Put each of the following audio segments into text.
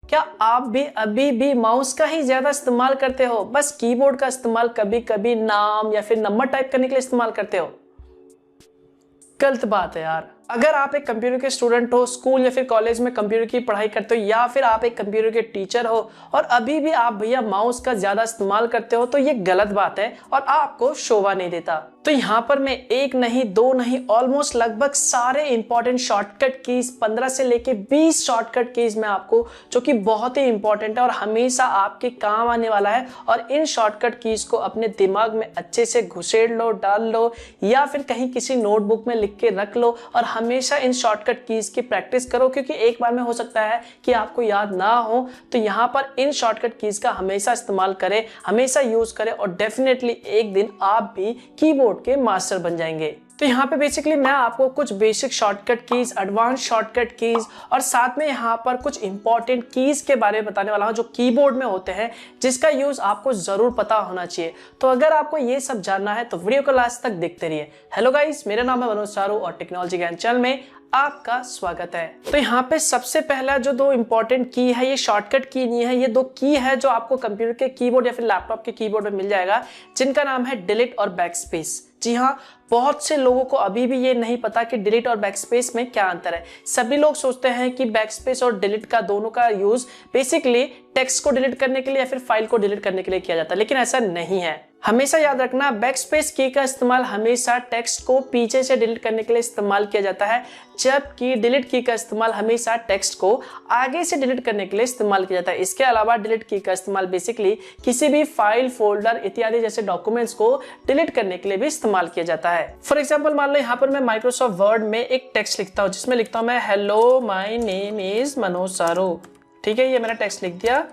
क्या आप भी अभी भी माउस का ही ज्यादा इस्तेमाल करते हो, बस कीबोर्ड का इस्तेमाल कभी कभी नाम या फिर नंबर टाइप करने के लिए इस्तेमाल करते हो? गलत बात है यार। अगर आप एक कंप्यूटर के स्टूडेंट हो, स्कूल या फिर कॉलेज में कंप्यूटर की पढ़ाई करते हो, या फिर आप एक कंप्यूटर के टीचर हो और अभी भी आप भैया माउस का ज्यादा इस्तेमाल करते हो, तो ये गलत बात है और आपको शोभा नहीं देता। तो यहाँ पर मैं एक नहीं, दो नहीं, ऑलमोस्ट लगभग सारे इंपॉर्टेंट शॉर्टकट कीज 15 से लेके 20 शॉर्टकट कीज में आपको, जो कि बहुत ही इंपॉर्टेंट है और हमेशा आपके काम आने वाला है, और इन शॉर्टकट कीज को अपने दिमाग में अच्छे से घुसेड़ लो, डाल लो, या फिर कहीं किसी नोटबुक में लिख के रख लो और हमेशा इन शॉर्टकट कीज की प्रैक्टिस करो, क्योंकि एक बार में हो सकता है कि आपको याद ना हो। तो यहाँ पर इन शॉर्टकट कीज का हमेशा इस्तेमाल करें, हमेशा यूज करें, और डेफिनेटली एक दिन आप भी कीबोर्ड के मास्टर बन जाएंगे। तो यहाँ पे बेसिकली मैं आपको कुछ basic shortcut keys, advance shortcut keys और साथ में यहाँ पर कुछ इंपॉर्टेंट कीज के बारे में बताने वाला हूँ जो कीबोर्ड में होते हैं, जिसका यूज आपको जरूर पता होना चाहिए। तो अगर आपको ये सब जानना है तो वीडियो को लास्ट तक देखते रहिए। हेलो गाइस, मेरा नाम है मनोज चारू और टेक्नोलॉजी ज्ञान चैनल में आपका स्वागत है। तो यहाँ पे सबसे पहला जो दो इंपॉर्टेंट की है, ये शॉर्टकट की नहीं है, ये दो की है जो आपको कंप्यूटर के कीबोर्ड या फिर लैपटॉप के कीबोर्ड में मिल जाएगा, जिनका नाम है डिलीट और बैकस्पेस। जी हाँ, बहुत से लोगों को अभी भी ये नहीं पता कि डिलीट और बैकस्पेस में क्या अंतर है। सभी लोग सोचते हैं कि बैकस्पेस और डिलीट का दोनों का यूज बेसिकली टेक्स्ट को डिलीट करने के लिए या फिर फाइल को डिलीट करने के लिए किया जाता है, लेकिन ऐसा नहीं है। हमेशा याद रखना, बैकस्पेस की का इस्तेमाल हमेशा टेक्स्ट को पीछे से डिलीट करने के लिए इस्तेमाल किया जाता है, जबकि डिलीट की का इस्तेमाल हमेशा टेक्स्ट को आगे से डिलीट करने के लिए इस्तेमाल किया जाता है। इसके अलावा डिलीट की का इस्तेमाल बेसिकली किसी भी फाइल, फोल्डर इत्यादि जैसे डॉक्यूमेंट्स को डिलीट करने के लिए भी इस्तेमाल किया जाता है। फॉर एग्जाम्पल, मान लो यहाँ पर मैं माइक्रोसॉफ्ट वर्ड में एक टेक्स्ट लिखता हूँ, जिसमें लिखता हूँ मैं hello my name is Manoj Charu. ठीक है, ये मैंने टेक्स्ट लिख दिया।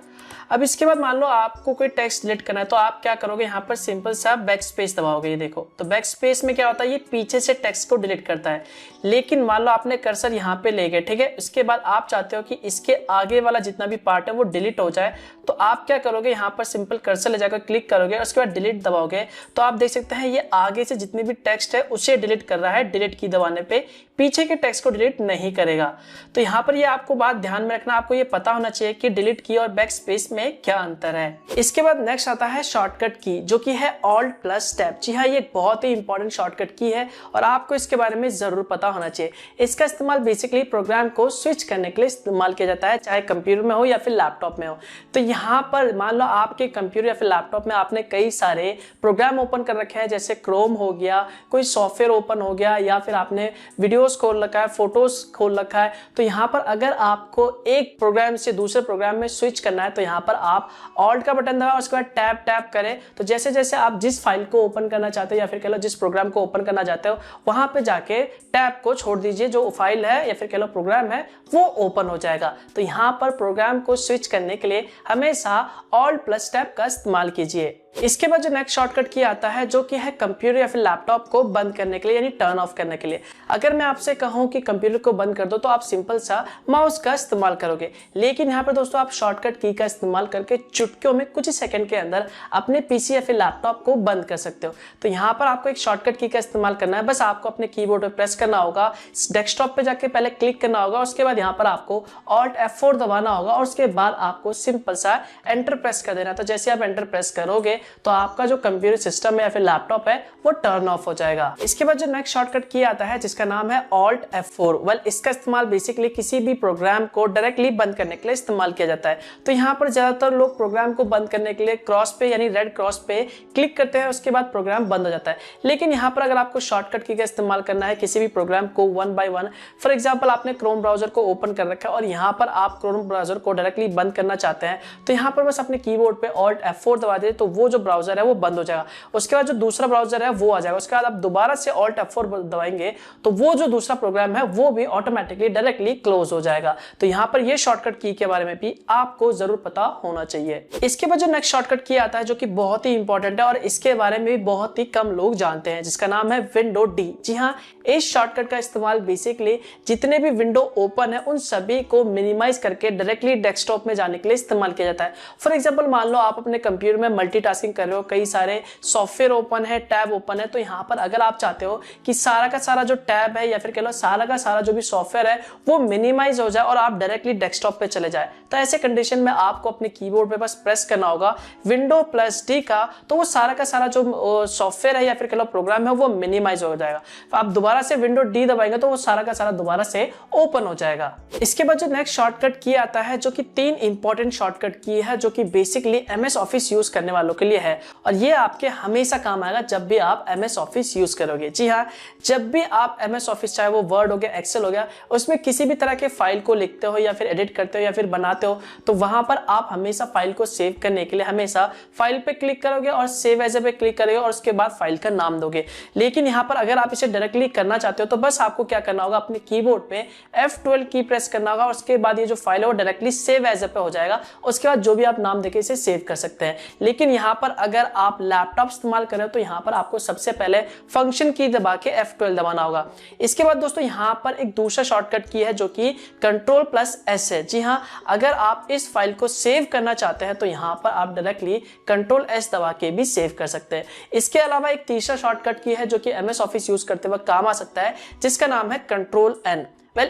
अब इसके बाद मान लो आपको कोई टेक्स्ट डिलीट करना है, तो आप क्या करोगे, यहाँ पर सिंपल सा बैक स्पेस दबाओगे। ये देखो, तो बैक स्पेस में क्या होता है, ये पीछे से टेक्स्ट को डिलीट करता है। लेकिन मान लो आपने कर्सर यहाँ पे ले गए, ठीक है, इसके बाद आप चाहते हो कि इसके आगे वाला जितना भी पार्ट है वो डिलीट हो जाए, तो आप क्या करोगे, यहाँ पर सिंपल कर्सर ले जाकर क्लिक करोगे और उसके बाद डिलीट दबाओगे। तो आप देख सकते हैं ये आगे से जितनी भी टेक्स्ट है उसे डिलीट कर रहा है, डिलीट की दबाने पे, पीछे के टेक्स्ट को डिलीट नहीं करेगा। तो यहाँ पर ये आपको बात ध्यान में रखना, आपको ये पता होना चाहिए कि डिलीट की और बैक स्पेस में क्या अंतर है। इसके बाद नेक्स्ट आता है शॉर्टकट की, जो कि है ऑल्ट प्लस टैब। जी हाँ, ये एक बहुत ही इंपॉर्टेंट शॉर्टकट की है और आपको इसके बारे में जरूर पता होना चाहिए। इसका इस्तेमाल बेसिकली प्रोग्राम को स्विच करने के लिए इस्तेमाल किया जाता है, चाहे कंप्यूटर में हो या फिर लैपटॉप में हो। तो यहाँ पर मान लो आपके कंप्यूटर या फिर लैपटॉप में आपने कई सारे प्रोग्राम ओपन कर रखे हैं, जैसे क्रोम हो गया, कोई सॉफ्टवेयर ओपन हो गया, या फिर आपने वीडियोस खोल रखा है, फोटोज खोल रखा है। तो यहाँ पर अगर आपको एक प्रोग्राम से दूसरे प्रोग्राम में स्विच करना है, तो यहाँ पर आप ऑल्ट का बटन दबाएं, उसके बाद टैब टैब करें। तो जैसे जैसे आप जिस फाइल को ओपन करना चाहते हो या फिर कह लो जिस प्रोग्राम को ओपन करना चाहते हो, वहां पे जाके टैब को छोड़ दीजिए, जो फाइल है या फिर कह लो प्रोग्राम है वो ओपन हो जाएगा। तो यहाँ पर प्रोग्राम को स्विच करने के लिए हमेशा ऑल्ट प्लस टैब का इस्तेमाल कीजिए। इसके बाद जो नेक्स्ट शॉर्टकट की आता है, जो कि है कंप्यूटर या फिर लैपटॉप को बंद करने के लिए, यानी टर्न ऑफ करने के लिए। अगर मैं आपसे कहूं कि कंप्यूटर को बंद कर दो, तो आप सिंपल सा माउस का इस्तेमाल करोगे, लेकिन यहाँ पर दोस्तों आप शॉर्टकट की का इस्तेमाल करके चुटकियों में कुछ ही सेकंड के अंदर अपने पीसी या फिर लैपटॉप को बंद कर सकते हो। तो यहाँ पर आपको एक शॉर्टकट की का इस्तेमाल करना है, बस आपको अपने कीबोर्ड पर प्रेस करना होगा, डेस्कटॉप पे जाके पहले क्लिक करना होगा, उसके बाद यहाँ पर आपको ऑल्ट F4 दबाना होगा और उसके बाद आपको सिंपल सा एंटर प्रेस कर देना। तो जैसे आप एंटर प्रेस करोगे तो आपका जो कंप्यूटर सिस्टम है या फिर लैपटॉप है वो टर्न ऑफ हो जाएगा। इसके बाद जो नेक्स्ट शॉर्टकट की आता है, जिसका नाम है ऑल्ट F4। वेल, इसका इस्तेमाल बेसिकली किसी भी प्रोग्राम को डायरेक्टली बंद करने के लिए इस्तेमाल किया जाता है। तो यहाँ पर ज्यादातर लोग प्रोग्राम को बंद करने के लिए क्रॉस पे यानी रेड क्रॉस पे क्लिक करते हैं, उसके बाद प्रोग्राम बंद हो जाता है। लेकिन यहाँ पर अगर आपको शॉर्टकट की का इस्तेमाल करना है किसी भी प्रोग्राम को one by one, for example आपने क्रोम ब्राउजर को ओपन कर रखा है और यहाँ पर आप क्रोम ब्राउजर को डायरेक्टली बंद करना चाहते हैं, तो यहाँ पर बस अपने कीबोर्ड पे ऑल्ट F4 दबा दे, तो वो जो ब्राउजर है वो बंद हो जाएगा। उसके बाद जो दूसरा ब्राउजर है वो आ जाएगा। उसके बाद आप दोबारा से ऑल्ट F4 दबाएंगे तो वो जो दूसरा प्रोग्राम है वो भी ऑटोमेटिकली डायरेक्टली क्लोज हो जाएगा। तो यहाँ पर ये शॉर्टकट की के बारे में भी आपको जरूर पता होना चाहिए। इसके बाद जो नेक्स्ट शॉर्टकट की आता है, जो कि बहुत ही इंपॉर्टेंट है और इसके बारे में भी बहुत ही कम लोग जानते हैं, जिसका नाम है विंडो डी। जी हाँ, इस शॉर्टकट का इस्तेमाल बेसिकली जितने भी विंडो ओपन है उन सभी को मिनिमाइज करके डायरेक्टली डेस्कटॉप में जाने के लिए इस्तेमाल किया जाता है। फॉर एग्जांपल, मान लो आप अपने कंप्यूटर में मल्टीटास्किंग मल्टीटास्किंग कर रहे हो, कई सारे सॉफ्टवेयर ओपन है, टैब ओपन है, तो यहाँ पर अगर आप चाहते हो कि सारा का सारा जो टैब है या फिर कह लो सारा का सारा जो भी सॉफ्टवेयर है वो मिनिमाइज हो जाए और आप डायरेक्टली डेस्कटॉप पे चले जाए, तो ऐसे कंडीशन में आपको अपने कीबोर्ड पे बस प्रेस करना होगा विंडो प्लस डी का, तो वो सारा का सारा जो सॉफ्टवेयर है या फिर कह लो प्रोग्राम है वो मिनिमाइज हो जाएगा। तो आप दोबारा से विंडो डी दबाएंगे तो वो सारा का सारा दोबारा से ओपन हो जाएगा। इसके बाद जो नेक्स्ट शॉर्टकट की आता है जो कि 3 इंपॉर्टेंट शॉर्टकट की है जो कि बेसिकली एमएस ऑफिस यूज करने वालों के लिए है, और ये आपके हमेशा काम आएगा जब भी आप एमएस ऑफिस यूज करोगे। जी हाँ, जब भी आप एमएस ऑफिस, चाहे वो वर्ड हो गया, एक्सेल हो गया, उसमें किसी भी तरह के फाइल को लिखते हो या फिर एडिट करते हो या फिर बनाते हो, तो वहां पर आप हमेशा फाइल को सेव करने के लिए हमेशा फाइल पे क्लिक करोगे और सेव एज पे क्लिक करोगे और उसके बाद फाइल का नाम दोगे। लेकिन यहाँ पर अगर आप इसे डायरेक्टली करना चाहते हो तो बस आपको क्या करना होगा, अपने कीबोर्ड पे F12 की प्रेस करना होगा और उसके बाद ये जो फाइल है वो डायरेक्टली सेव एज पे हो जाएगा। उसके बाद जो भी आप नाम देके इसे सेव कर सकते हैं। लेकिन यहाँ पर अगर आप लैपटॉप इस्तेमाल कर रहे हो तो यहाँ पर आपको सबसे पहले फंक्शन की दबा के F12 दबाना होगा। इसके बाद दोस्तों यहाँ पर एक दूसरा शॉर्टकट की है जो कि Ctrl+S है। जी हाँ, अगर आप इस फाइल को सेव करना चाहते हैं तो यहाँ पर आप डायरेक्टली Ctrl+S दबा के भी सेव कर सकते हैं। इसके अलावा एक तीसरा शॉर्टकट की है जो कि एमएस ऑफिस यूज करते वक्त काम आ सकता है, जिसका नाम है Ctrl+N।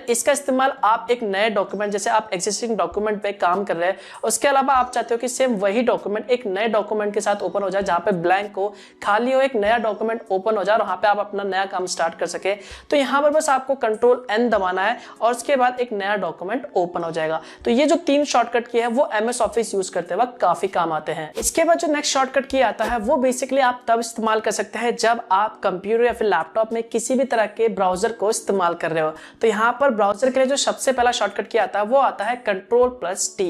इसका इस्तेमाल आप एक नए डॉक्यूमेंट, जैसे आप एग्जिस्टिंग डॉक्यूमेंट पे काम कर रहे हैं, उसके अलावा आप चाहते हो कि सेम वही डॉक्यूमेंट एक नए डॉक्यूमेंट के साथ ओपन हो जाए, जहां पे ब्लैंक हो, खाली हो, एक नया डॉक्यूमेंट ओपन हो जाए और वहां पे आप अपना नया काम स्टार्ट कर सके, तो यहाँ पर बस आपको Ctrl+N दबाना है और उसके बाद एक नया डॉक्यूमेंट ओपन हो जाएगा। तो ये जो 3 शॉर्टकट की है वो एमएस ऑफिस यूज करते वक्त काफी काम आते हैं। इसके बाद जो नेक्स्ट शॉर्टकट की आता है वो बेसिकली आप तब इस्तेमाल कर सकते हैं जब आप कंप्यूटर या फिर लैपटॉप में किसी भी तरह के ब्राउजर को इस्तेमाल कर रहे हो। तो यहाँ पर ब्राउजर के लिए जो सबसे पहला शॉर्टकट की आता है वो आता है Ctrl+T।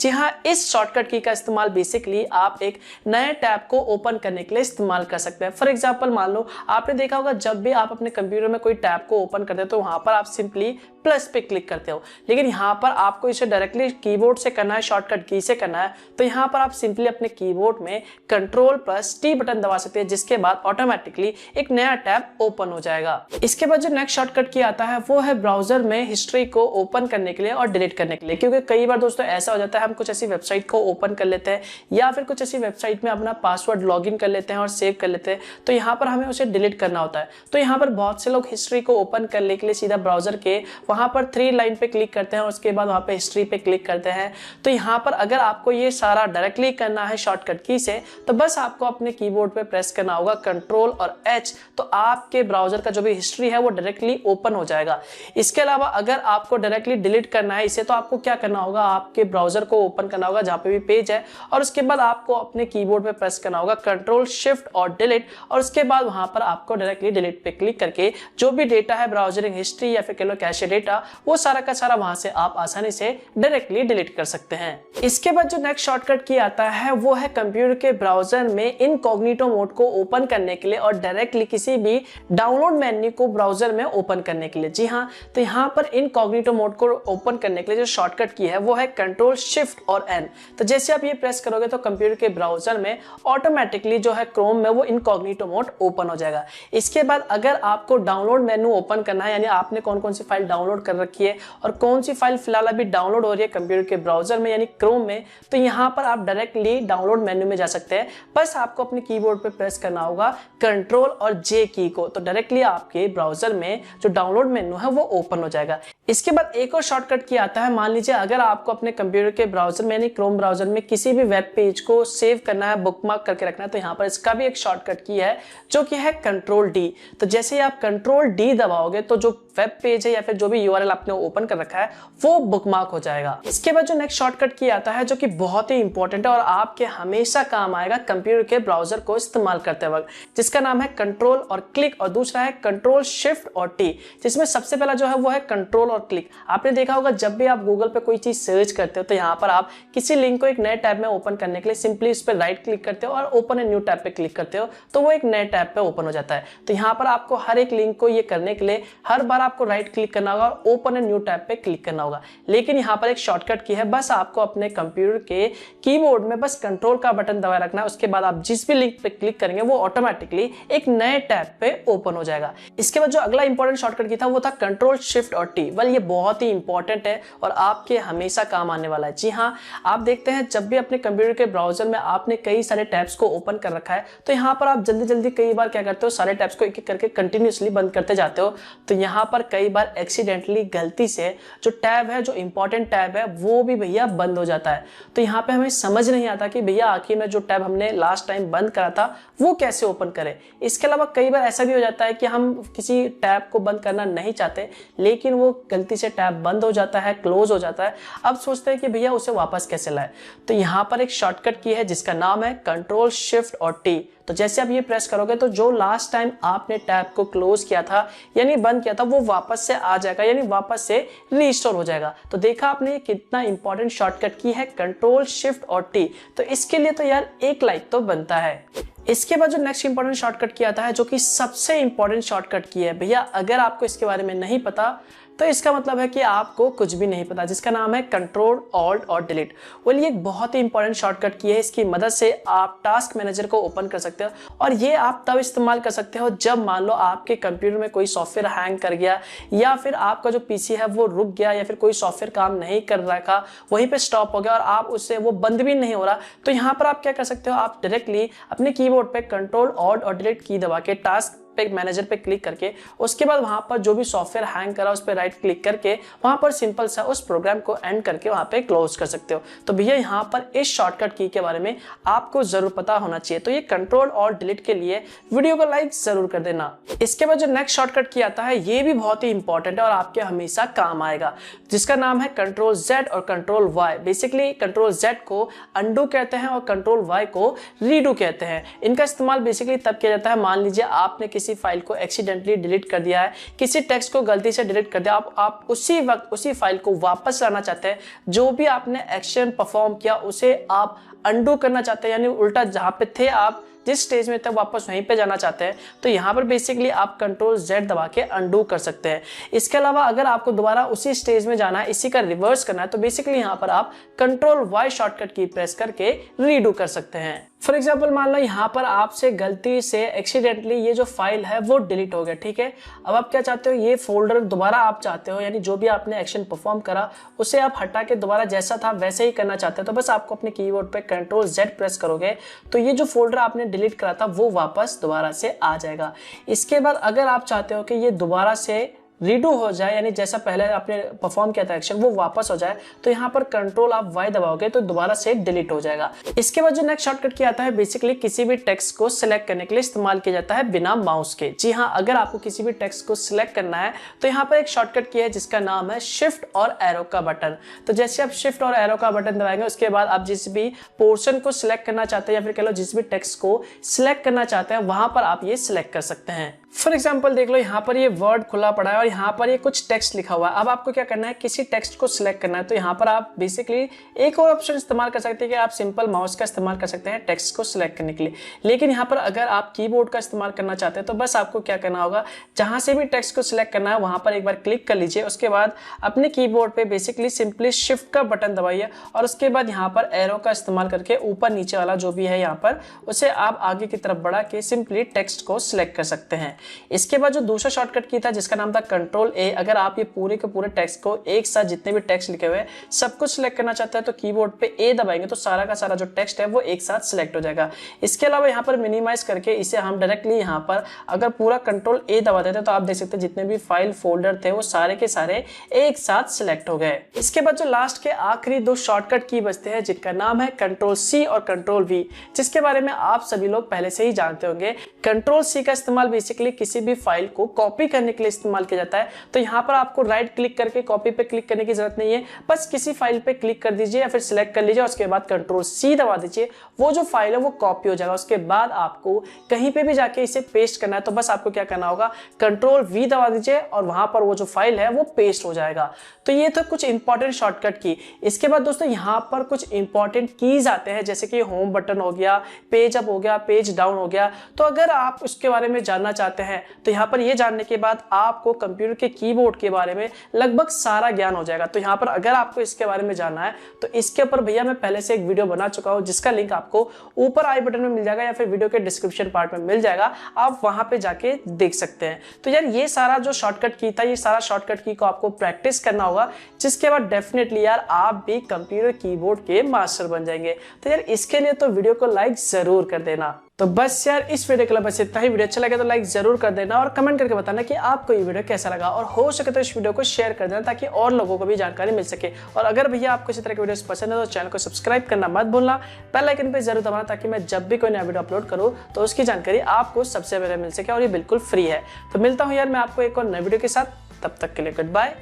जी हाँ, इस शॉर्टकट की का इस्तेमाल बेसिकली आप एक नए टैब को ओपन करने के लिए इस्तेमाल कर सकते हैं। फॉर एग्जांपल, मान लो आपने देखा होगा जब भी आप अपने कंप्यूटर में कोई टैब को ओपन करते हो तो वहां पर आप सिंपली प्लस पे क्लिक करते हो, लेकिन यहाँ पर आपको इसे डायरेक्टली कीबोर्ड से करना है, शॉर्टकट की से करना है, तो यहाँ पर आप सिंपली अपने कीबोर्ड में Ctrl+T बटन दबा सकते हैं, जिसके बाद ऑटोमेटिकली एक नया टैब ओपन हो जाएगा। इसके बाद जो नेक्स्ट शॉर्टकट की आता है वो है ब्राउजर में हिस्ट्री को ओपन करने के लिए और डिलीट करने के लिए, क्योंकि कई बार दोस्तों ऐसा हो जाता है हम कुछ ऐसी वेबसाइट को ओपन कर लेते हैं या फिर कुछ ऐसी वेबसाइट में अपना पासवर्ड लॉगिन कर लेते हैं और सेव कर लेते हैं, तो यहाँ पर हमें उसे डिलीट करना होता है। तो यहाँ पर बहुत से लोग हिस्ट्री को ओपन करने के लिए सीधा ब्राउजर के वहां पर 3 लाइन पे क्लिक करते हैं और उसके बाद वहां पे हिस्ट्री पे क्लिक करते हैं। तो यहाँ पर अगर आपको ये सारा डायरेक्टली करना है शॉर्टकट की से, तो बस आपको अपने कीबोर्ड पे प्रेस करना होगा Ctrl और H, तो आपके ब्राउजर का जो भी हिस्ट्री है वो डायरेक्टली ओपन हो जाएगा। इसके अलावा अगर आपको डायरेक्टली डिलीट करना है इसे, तो आपको क्या करना होगा, आपके ब्राउजर को ओपन करना होगा जहां पे भी पेज है और उसके बाद आपको अपने कीबोर्ड पे प्रेस करना होगा Ctrl Shift और डिलीट, और उसके बाद वहां पर आपको डायरेक्टली डिलीट पे क्लिक करके जो भी डेटा है, ब्राउजरिंग हिस्ट्री या फिर कह लो कैशे डेटा, वो सारा का सारा वहां से आप आसानी से डायरेक्टली डिलीट कर सकते हैं। इसके बाद जो नेक्स्ट शॉर्टकट की आता है वो है कंप्यूटर के ब्राउजर में इनकॉग्निटो मोड को ओपन करने के लिए और डायरेक्टली किसी भी डाउनलोड मेन्यू को ब्राउजर में ओपन करने के लिए। जी हाँ, तो यहाँ पर इनकॉग्निटो मोड को ओपन करने के लिए जो शॉर्टकट की है वो है Ctrl Shift और N। तो जैसे आप ये प्रेस करोगे तो कंप्यूटर के ब्राउजर में ऑटोमेटिकली जो है क्रोम में वो इनकॉग्निटो मोड ओपन हो जाएगा। इसके बाद अगर आपको डाउनलोड मेन्यू ओपन करना है, यानी आपने कौन कौन सी फाइल डाउनलोड कर रखी है और कौन सी फाइल फिलहाल अभी डाउनलोड हो रही है कंप्यूटर के ब्राउजर में यानी क्रोम में, तो यहाँ पर आप डायरेक्टली डाउनलोड मेन्यू में जा सकते हैं। बस आपको अपने कीबोर्ड पे प्रेस करना होगा Ctrl और J की को, तो डायरेक्टली आपके ब्राउजर में जो डाउनलोड मेन्यू है वो ओपन हो जाएगा। इसके बाद एक और शॉर्टकट की आता है, मान लीजिए अगर आपको अपने कंप्यूटर के ब्राउजर में यानी क्रोम ब्राउजर में किसी भी वेब पेज को सेव करना है, बुकमार्क करके रखना है, तो यहाँ पर इसका भी एक शॉर्टकट की है जो कि है Ctrl D। तो जैसे ही आप Ctrl D दबाओगे तो जो वेब पेज है या फिर जो भी URL आपने ओपन कर रखा है वो बुकमार्क हो जाएगा। इसके बाद जो नेक्स्ट शॉर्टकट की आता है जो कि बहुत ही इंपॉर्टेंट है और आपके हमेशा काम आएगा कंप्यूटर के ब्राउजर को इस्तेमाल करते वक्त, जिसका नाम है कंट्रोल और क्लिक और दूसरा है Ctrl Shift और T, जिसमें सबसे पहला जो है वो है कंट्रोल और क्लिक। आपने देखा होगा जब भी आप गूगल पे कोई चीज सर्च करते हो तो यहाँ पर आप किसी लिंक को एक नए टैब में ओपन करने के लिए सिंपली उस पर राइट क्लिक करते हो और ओपन ए न्यू टैब पे क्लिक करते हो तो वो एक नए टैब पे ओपन हो जाता है। तो यहाँ पर आपको हर एक लिंक को ये करने के लिए हर बार आपको राइट क्लिक करना होगा और ओपन ए न्यू टैब पे क्लिक करना होगा। लेकिन यहाँ पर एक शॉर्टकट की है, बस आपको अपने कंप्यूटर के कीबोर्ड में बस कंट्रोल का बटन दबाए रखना है, उसके बाद आप जिस भी लिंक पे क्लिक करेंगे वो ऑटोमेटिकली एक नए टैब पे ओपन हो जाएगा। इसके बाद जो अगला इंपॉर्टेंट शॉर्टकट की था वो था Ctrl Shift और T। वेल ये बहुत ही इंपॉर्टेंट है और आपके हमेशा काम आने वाला है। जी हाँ, आप देखते हैं जब भी अपने कंप्यूटर के ब्राउजर में आपने कई सारे टैब्स को ओपन कर रखा है तो यहाँ पर आप जल्दी जल्दी कई बार क्या करते हो, सारे टैब्स को एक एक करके कंटिन्यूसली बंद करते जाते हो। तो यहाँ पर कई बार एक्सीडेंटली गलती से जो टैब है, जो इंपॉर्टेंट टैब है, वो भी भैया बंद हो जाता है। तो यहाँ पे हमें समझ नहीं आता कि भैया आखिर में जो टैब हमने लास्ट टाइम बंद करा था वो कैसे ओपन करें। इसके अलावा कई बार ऐसा भी हो जाता है कि हम किसी टैब को बंद करना नहीं चाहते लेकिन वो गलती से टैब बंद हो जाता है, क्लोज हो जाता है। अब सोचते हैं कि भैया उसे वापस कैसे लाए। तो यहाँ पर एक शॉर्टकट की है जिसका नाम है कंट्रोल शिफ्ट और टी। तो जैसे आप ये प्रेस करोगे तो जो लास्ट टाइम आपने टैब को क्लोज किया था यानी बंद किया था वो वापस से आ जाएगा, यानी वापस से रीस्टोर हो जाएगा। तो देखा आपने कितना इंपॉर्टेंट शॉर्टकट की है कंट्रोल शिफ्ट और टी। तो इसके लिए तो यार एक लाइक तो बनता है। इसके बाद जो नेक्स्ट इंपॉर्टेंट शॉर्टकट की आता है, जो कि सबसे इंपॉर्टेंट शॉर्टकट की है भैया, अगर आपको इसके बारे में नहीं पता तो इसका मतलब है कि आपको कुछ भी नहीं पता, जिसका नाम है कंट्रोल ऑल्ट और डिलीट। वो ये एक बहुत ही इंपॉर्टेंट शॉर्टकट की है। इसकी मदद से आप टास्क मैनेजर को ओपन कर सकते हो और ये आप तब इस्तेमाल कर सकते हो जब मान लो आपके कंप्यूटर में कोई सॉफ्टवेयर हैंग कर गया या फिर आपका जो पीसी है वो रुक गया या फिर कोई सॉफ्टवेयर काम नहीं कर रहा था, वहीं पे स्टॉप हो गया और आप उससे वो बंद भी नहीं हो रहा। तो यहाँ पर आप क्या कर सकते हो, आप डायरेक्टली अपने कीबोर्ड पे कंट्रोल ऑल्ट और डिलीट की दबा के टास्क मैनेजर पे क्लिक करके उसके बाद वहां पर जो भी सॉफ्टवेयर हैंग करा उस पर राइट क्लिक करके वहां पर सिंपल सा उस प्रोग्राम को एंड करके वहां पे क्लोज कर सकते हो। तो भैया यहाँ पर इस शॉर्टकट की के बारे में आपको जरूर पता होना चाहिए। तो ये कंट्रोल और डिलीट के लिए वीडियो को लाइक जरूर कर देना। इसके बाद जो नेक्स्ट शॉर्टकट की आता है ये भी बहुत ही इंपॉर्टेंट है और आपके हमेशा काम आएगा, जिसका नाम है कंट्रोल जेड और control Y. Basically control Z को अंडू कहते हैं और कंट्रोल वाई को रीडू कहते हैं। इनका इस्तेमाल बेसिकली तब किया जाता है, मान लीजिए आपने किसी फाइल को एक्सीडेंटली डिलीट कर दिया है, किसी टेक्स्ट को गलती से डिलीट कर दिया, आप उसी वक्त उसी फाइल को वापस लाना चाहते हैं। जो भी आपने एक्शन परफॉर्म किया उसे आप अंडू करना चाहते हैं, यानी उल्टा जहां पे थे आप जिस स्टेज में तक वापस वहीं पे जाना चाहते हैं। तो यहाँ पर बेसिकली आप कंट्रोल जेड दबा के अंडू कर सकते हैं। इसके अलावा अगर आपको दोबारा उसी स्टेज में जाना है, इसी का रिवर्स करना है, तो बेसिकली यहाँ पर आप कंट्रोल वाई शॉर्टकट की प्रेस करके रीडू कर सकते हैं। फॉर एग्जाम्पल मान लो यहाँ पर आपसे गलती से एक्सीडेंटली ये जो फाइल है वो डिलीट हो गया, ठीक है। अब आप क्या चाहते हो, ये फोल्डर दोबारा आप चाहते हो, यानी जो भी आपने एक्शन परफॉर्म करा उसे आप हटा के दोबारा जैसा था वैसे ही करना चाहते हो। तो बस आपको अपने कीबोर्ड पे कंट्रोल जेड प्रेस करोगे तो ये जो फोल्डर आपने डिलीट करा था वो वापस दोबारा से आ जाएगा। इसके बाद अगर आप चाहते हो कि ये दोबारा से रीडू हो जाए, यानी जैसा पहले आपने परफॉर्म किया था एक्शन वो वापस हो जाए, तो यहाँ पर कंट्रोल आप वाई दबाओगे तो दोबारा से डिलीट हो जाएगा। इसके बाद जो नेक्स्ट शॉर्टकट किया आता है बेसिकली किसी भी टेक्स्ट को सिलेक्ट करने के लिए इस्तेमाल किया जाता है बिना माउस के। जी हाँ, अगर आपको किसी भी टेक्स्ट को सिलेक्ट करना है तो यहाँ पर एक शॉर्टकट की है जिसका नाम है शिफ्ट और एरो का बटन। तो जैसे आप शिफ्ट और एरो का बटन दबाएंगे उसके बाद आप जिस भी पोर्शन को सिलेक्ट करना चाहते हैं या फिर कह लो जिस भी टेक्स्ट को सिलेक्ट करना चाहते हैं वहां पर आप ये सिलेक्ट कर सकते हैं। फॉर एग्जाम्पल देख लो यहाँ पर ये वर्ड खुला पड़ा है और यहाँ पर ये कुछ टेक्स्ट लिखा हुआ है। अब आपको क्या करना है, किसी टेक्स्ट को सिलेक्ट करना है। तो यहाँ पर आप बेसिकली एक और ऑप्शन इस्तेमाल कर सकते हैं कि आप सिंपल माउस का इस्तेमाल कर सकते हैं टेक्स्ट को सिलेक्ट करने के लिए। लेकिन यहाँ पर अगर आप कीबोर्ड का इस्तेमाल करना चाहते हैं तो बस आपको क्या करना होगा, जहां से भी टेक्स्ट को सिलेक्ट करना है वहां पर एक बार क्लिक कर लीजिए। उसके बाद अपने कीबोर्ड पे बेसिकली सिंपली शिफ्ट का बटन दबाइए और उसके बाद यहाँ पर एरो का इस्तेमाल करके ऊपर नीचे वाला जो भी है यहाँ पर उसे आप आगे की तरफ बढ़ा के सिंपली टेक्स्ट को सिलेक्ट कर सकते हैं। इसके बाद जो दूसरा शॉर्टकट की था जिसका नाम था कंट्रोल ए, अगर आप ये पूरे के पूरे टेक्स्ट को एक साथ जितने भी टेक्स्ट लिखे हुए हैं सब कुछ सिलेक्ट करना चाहते हैं तो कीबोर्ड पे ए दबाएंगे तो सारा का सारा जो टेक्स्ट है वो एक साथ सिलेक्ट हो जाएगा। इसके अलावा यहाँ पर मिनिमाइज करके इसे हम डायरेक्टली यहाँ पर अगर पूरा कंट्रोल ए दबा देते तो आप देख सकते हैं जितने भी फाइल फोल्डर थे वो सारे के सारे एक साथ सिलेक्ट हो गए। इसके बाद जो लास्ट के आखिरी दो शॉर्टकट की बचते हैं जिनका नाम है कंट्रोल सी और कंट्रोल वी, जिसके बारे में आप सभी लोग पहले से ही जानते होंगे। कंट्रोल सी का इस्तेमाल बेसिकली किसी भी फाइल को कॉपी करने के लिए इस्तेमाल किया जाता है। तो यहाँ पर आपको राइट क्लिक करके कॉपी पे क्लिक करने की जरूरत नहीं है, बस किसी फाइल पे क्लिक कर दीजिए या फिर सिलेक्ट कर लीजिए, उसके बाद कंट्रोल सी दबा दीजिए, वो जो फाइल है वो कॉपी हो जाएगा। उसके बाद आपको कहीं पे भी जाके इसे पेस्ट करना है तो बस आपको क्या करना होगा, कंट्रोल वी दबा दीजिए और वहां पर वो जो फाइल है वो पेस्ट हो जाएगा। तो ये तो कुछ इंपॉर्टेंट शॉर्टकट की। इसके बाद दोस्तों यहाँ पर कुछ इंपॉर्टेंट कीज आते हैं जैसे कि होम बटन हो गया, पेज अप हो गया, पेज डाउन हो गया। तो अगर आप उसके बारे में जानना चाहते सकते हैं। तो यहाँ पर ये जानने के बाद आपको कंप्यूटर के कीबोर्ड के बारे में लगभग सारा ज्ञान हो जाएगा। तो यहाँ पर अगर आपको इसके बारे में जानना है तो इसके ऊपर भैया मैं पहले से एक वीडियो बना चुका हूँ, जिसका लिंक आपको ऊपर आई बटन में मिल जाएगा या फिर वीडियो के डिस्क्रिप्शन पार्ट में मिल जाएगा, आप वहां पे जाके देख सकते हैं। तो यार ये सारा जो शॉर्टकट की था, ये सारा शॉर्टकट की को आपको प्रैक्टिस करना होगा, जिसके बाद डेफिनेटली यार आप भी कंप्यूटर कीबोर्ड के मास्टर बन जाएंगे। तो यार इसके लिए तो वीडियो को लाइक जरूर कर देना। तो बस यार इस वीडियो के लिए बस इतना ही। वीडियो अच्छा लगे तो लाइक जरूर कर देना और कमेंट करके बताना कि आपको ये वीडियो कैसा लगा, और हो सके तो इस वीडियो को शेयर कर देना ताकि और लोगों को भी जानकारी मिल सके। और अगर भैया आपको इसी तरह की वीडियोस पसंद है तो चैनल को सब्सक्राइब करना मत भूलना, बेल आइकन पे जरूर दबाना ताकि मैं जब भी कोई नया वीडियो अपलोड करूँ तो उसकी जानकारी आपको सबसे पहले मिल सके, और ये बिल्कुल फ्री है। तो मिलता हूँ यार मैं आपको एक और नए वीडियो के साथ, तब तक के लिए गुड बाय।